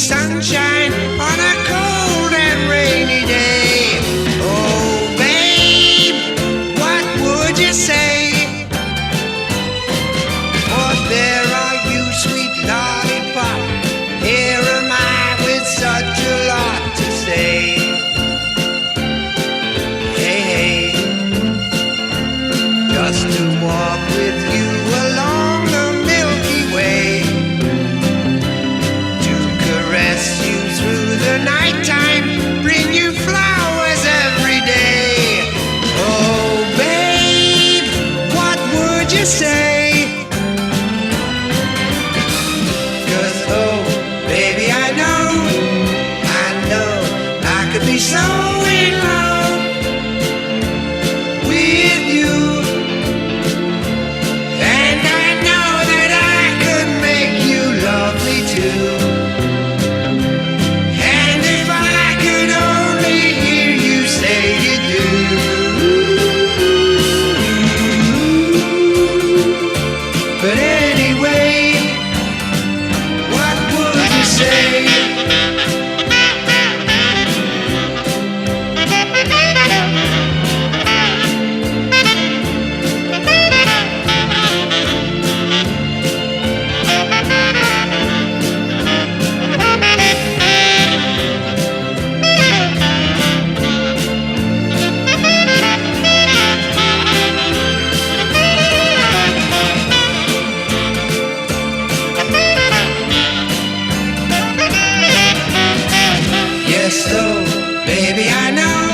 sunshine on a cold and rainy day. Oh, babe, what would you say? For there are you, sweet lollipop. Here am I with such a lot to say. Hey, hey, just to walk with you along the Milky Way, to caress you through the nighttime, bring you flowers every day. Oh, babe, what would you say? 'Cause, oh, baby, I know I could be so in love with you. And I know that I could make you love me too. And if I could only hear you say you do. But anyway, what would you say? Yes, though, baby, I know